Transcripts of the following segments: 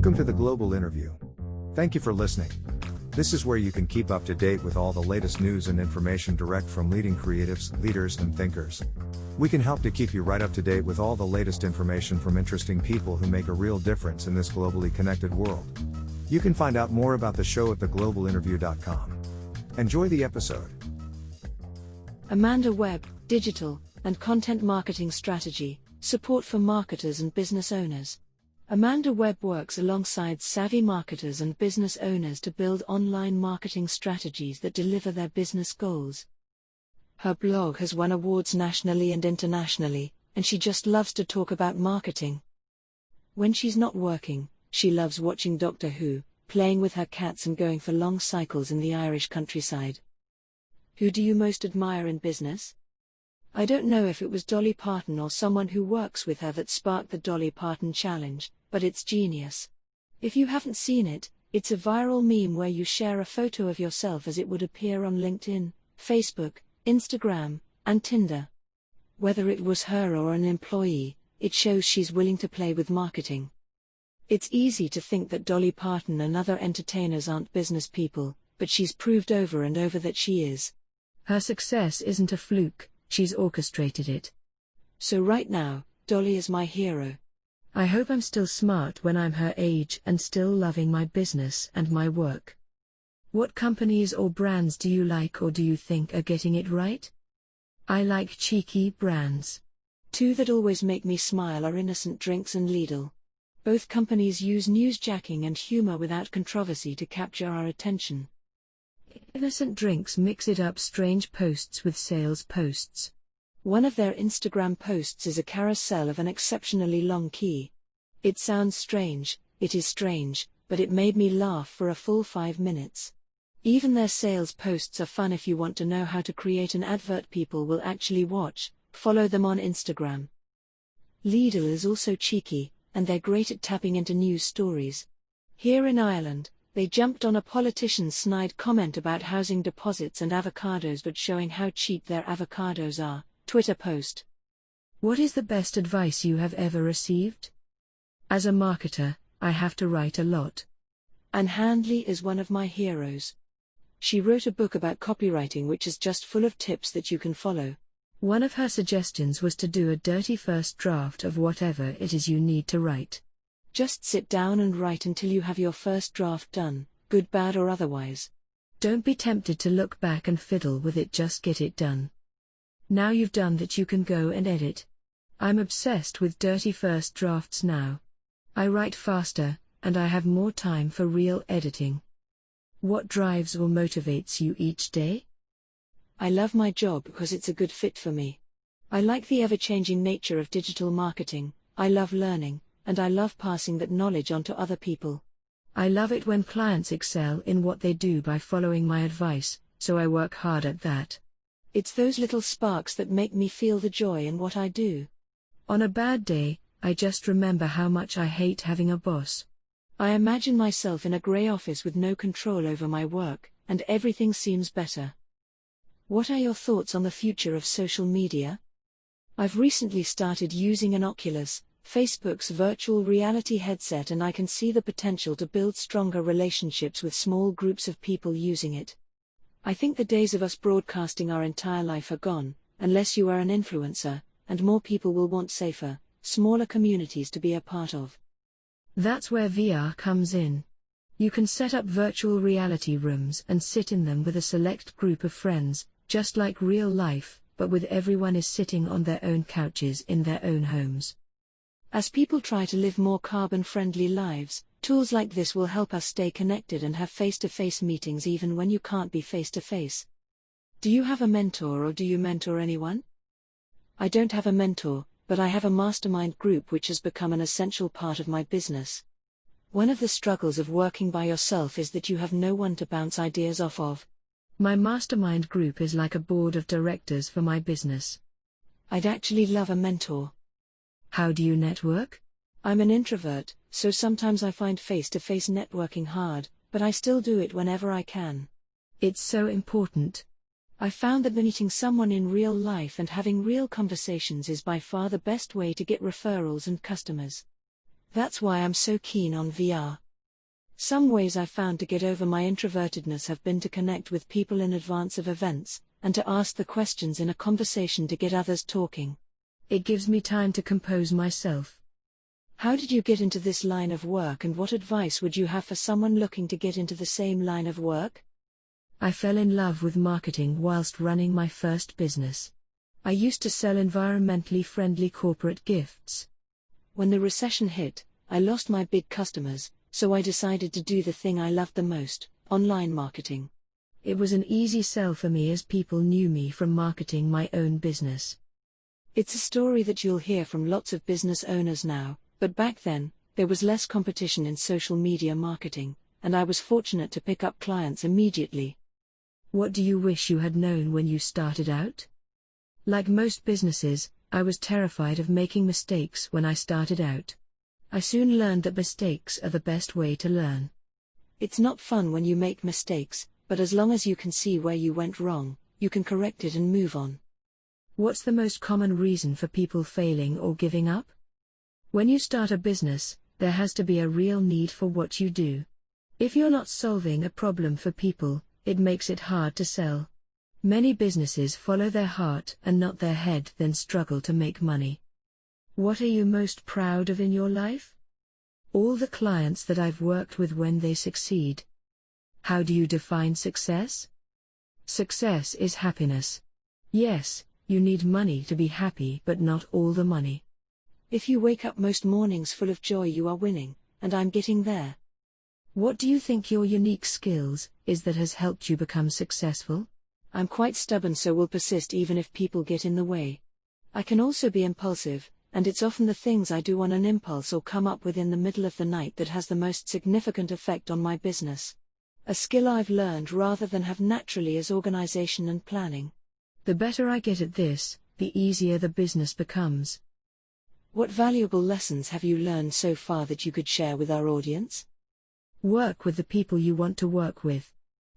Welcome to the Global Interview. Thank you for listening. This is where you can keep up to date with all the latest news and information direct from leading creatives, leaders, and thinkers. We can help to keep you right up to date with all the latest information from interesting people who make a real difference in this globally connected world. You can find out more about the show at theglobalinterview.com. Enjoy the episode. Amanda Webb, Digital and Content Marketing Strategy, Support for Marketers and Business Owners. Amanda Webb works alongside savvy marketers and business owners to build online marketing strategies that deliver their business goals. Her blog has won awards nationally and internationally, and she just loves to talk about marketing. When she's not working, she loves watching Doctor Who, playing with her cats and going for long cycles in the Irish countryside. Who do you most admire in business? I don't know if it was Dolly Parton or someone who works with her that sparked the Dolly Parton challenge, but it's genius. If you haven't seen it, it's a viral meme where you share a photo of yourself as it would appear on LinkedIn, Facebook, Instagram, and Tinder. Whether it was her or an employee, it shows she's willing to play with marketing. It's easy to think that Dolly Parton and other entertainers aren't business people, but she's proved over and over that she is. Her success isn't a fluke, she's orchestrated it. So right now, Dolly is my hero. I hope I'm still smart when I'm her age and still loving my business and my work. What companies or brands do you like or do you think are getting it right? I like cheeky brands. Two that always make me smile are Innocent Drinks and Lidl. Both companies use newsjacking and humor without controversy to capture our attention. Innocent Drinks mix it up strange posts with sales posts. One of their Instagram posts is a carousel of an exceptionally long key. It sounds strange, it is strange, but it made me laugh for a full 5 minutes. Even their sales posts are fun if you want to know how to create an advert people will actually watch. Follow them on Instagram. Lidl is also cheeky, and they're great at tapping into news stories. Here in Ireland, they jumped on a politician's snide comment about housing deposits and avocados but showing how cheap their avocados are. Twitter post. What is the best advice you have ever received? As a marketer, I have to write a lot. Anne Handley is one of my heroes. She wrote a book about copywriting which is just full of tips that you can follow. One of her suggestions was to do a dirty first draft of whatever it is you need to write. Just sit down and write until you have your first draft done, good, bad, or otherwise. Don't be tempted to look back and fiddle with it, just get it done. Now you've done that, you can go and edit. I'm obsessed with dirty first drafts now. I write faster, and I have more time for real editing. What drives or motivates you each day? I love my job because it's a good fit for me. I like the ever-changing nature of digital marketing, I love learning, and I love passing that knowledge on to other people. I love it when clients excel in what they do by following my advice, so I work hard at that. It's those little sparks that make me feel the joy in what I do. On a bad day, I just remember how much I hate having a boss. I imagine myself in a grey office with no control over my work, and everything seems better. What are your thoughts on the future of social media? I've recently started using an Oculus, Facebook's virtual reality headset, and I can see the potential to build stronger relationships with small groups of people using it. I think the days of us broadcasting our entire life are gone, unless you are an influencer, and more people will want safer, smaller communities to be a part of. That's where VR comes in. You can set up virtual reality rooms and sit in them with a select group of friends, just like real life, but with everyone is sitting on their own couches in their own homes. As people try to live more carbon-friendly lives, tools like this will help us stay connected and have face-to-face meetings even when you can't be face-to-face. Do you have a mentor or do you mentor anyone? I don't have a mentor, but I have a mastermind group which has become an essential part of my business. One of the struggles of working by yourself is that you have no one to bounce ideas off of. My mastermind group is like a board of directors for my business. I'd actually love a mentor. How do you network? I'm an introvert, so sometimes I find face-to-face networking hard, but I still do it whenever I can. It's so important. I found that meeting someone in real life and having real conversations is by far the best way to get referrals and customers. That's why I'm so keen on VR. Some ways I've found to get over my introvertedness have been to connect with people in advance of events, and to ask the questions in a conversation to get others talking. It gives me time to compose myself. How did you get into this line of work, and what advice would you have for someone looking to get into the same line of work? I fell in love with marketing whilst running my first business. I used to sell environmentally friendly corporate gifts. When the recession hit, I lost my big customers, so I decided to do the thing I loved the most, online marketing. It was an easy sell for me as people knew me from marketing my own business. It's a story that you'll hear from lots of business owners now, but back then, there was less competition in social media marketing, and I was fortunate to pick up clients immediately. What do you wish you had known when you started out? Like most businesses, I was terrified of making mistakes when I started out. I soon learned that mistakes are the best way to learn. It's not fun when you make mistakes, but as long as you can see where you went wrong, you can correct it and move on. What's the most common reason for people failing or giving up? When you start a business, there has to be a real need for what you do. If you're not solving a problem for people, it makes it hard to sell. Many businesses follow their heart and not their head, then struggle to make money. What are you most proud of in your life? All the clients that I've worked with when they succeed. How do you define success? Success is happiness. Yes, you need money to be happy, but not all the money. If you wake up most mornings full of joy, you are winning, and I'm getting there. What do you think your unique skills is that has helped you become successful? I'm quite stubborn, so will persist even if people get in the way. I can also be impulsive, and it's often the things I do on an impulse or come up with in the middle of the night that has the most significant effect on my business. A skill I've learned rather than have naturally is organization and planning. The better I get at this, the easier the business becomes. What valuable lessons have you learned so far that you could share with our audience? Work with the people you want to work with.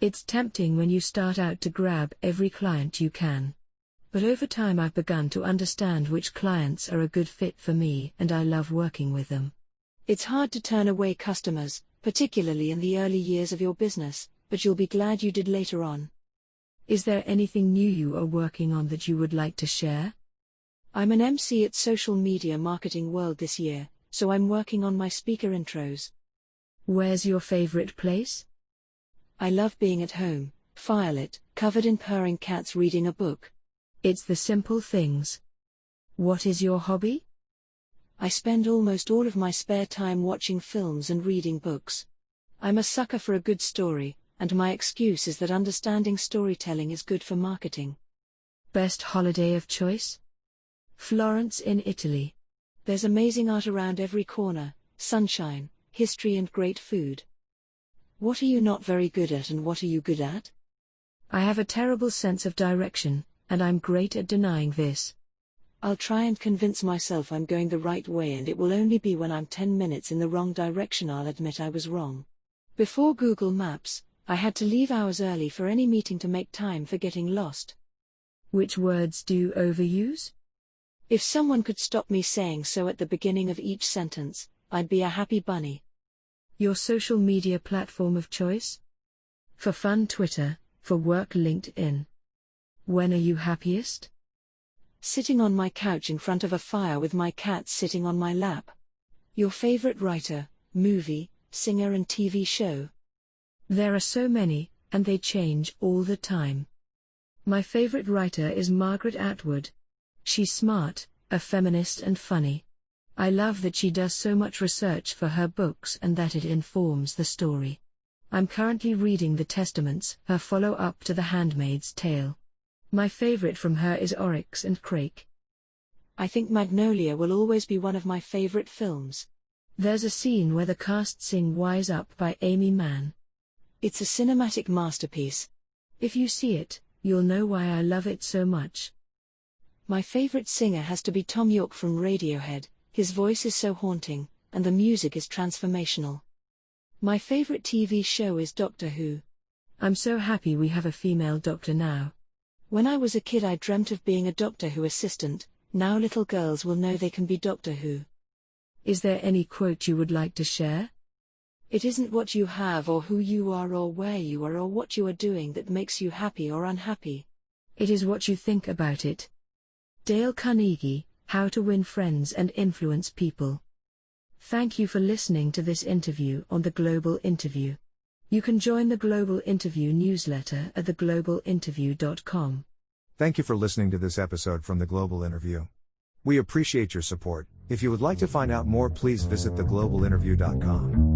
It's tempting when you start out to grab every client you can. But over time I've begun to understand which clients are a good fit for me, and I love working with them. It's hard to turn away customers, particularly in the early years of your business, but you'll be glad you did later on. Is there anything new you are working on that you would like to share? I'm an MC at Social Media Marketing World this year, so I'm working on my speaker intros. Where's your favorite place? I love being at home, firelit, covered in purring cats reading a book. It's the simple things. What is your hobby? I spend almost all of my spare time watching films and reading books. I'm a sucker for a good story, and my excuse is that understanding storytelling is good for marketing. Best holiday of choice? Florence in Italy. There's amazing art around every corner, sunshine, history and great food. What are you not very good at, and what are you good at? I have a terrible sense of direction, and I'm great at denying this. I'll try and convince myself I'm going the right way, and it will only be when I'm 10 minutes in the wrong direction I'll admit I was wrong. Before Google Maps, I had to leave hours early for any meeting to make time for getting lost. Which words do you overuse? If someone could stop me saying so at the beginning of each sentence, I'd be a happy bunny. Your social media platform of choice? For fun, Twitter; for work, LinkedIn. When are you happiest? Sitting on my couch in front of a fire with my cat sitting on my lap. Your favorite writer, movie, singer and TV show? There are so many, and they change all the time. My favorite writer is Margaret Atwood. She's smart, a feminist and funny. I love that she does so much research for her books and that it informs the story. I'm currently reading The Testaments, her follow-up to The Handmaid's Tale. My favorite from her is Oryx and Crake. I think Magnolia will always be one of my favorite films. There's a scene where the cast sing Wise Up by Amy Mann. It's a cinematic masterpiece. If you see it, you'll know why I love it so much. My favorite singer has to be Tom York from Radiohead. His voice is so haunting, and the music is transformational. My favorite TV show is Doctor Who. I'm so happy we have a female doctor now. When I was a kid I dreamt of being a Doctor Who assistant. Now little girls will know they can be Doctor Who. Is there any quote you would like to share? It isn't what you have or who you are or where you are or what you are doing that makes you happy or unhappy. It is what you think about it. Dale Carnegie, How to Win Friends and Influence People. Thank you for listening to this interview on The Global Interview. You can join the Global Interview newsletter at theglobalinterview.com. Thank you for listening to this episode from The Global Interview. We appreciate your support. If you would like to find out more, please visit theglobalinterview.com.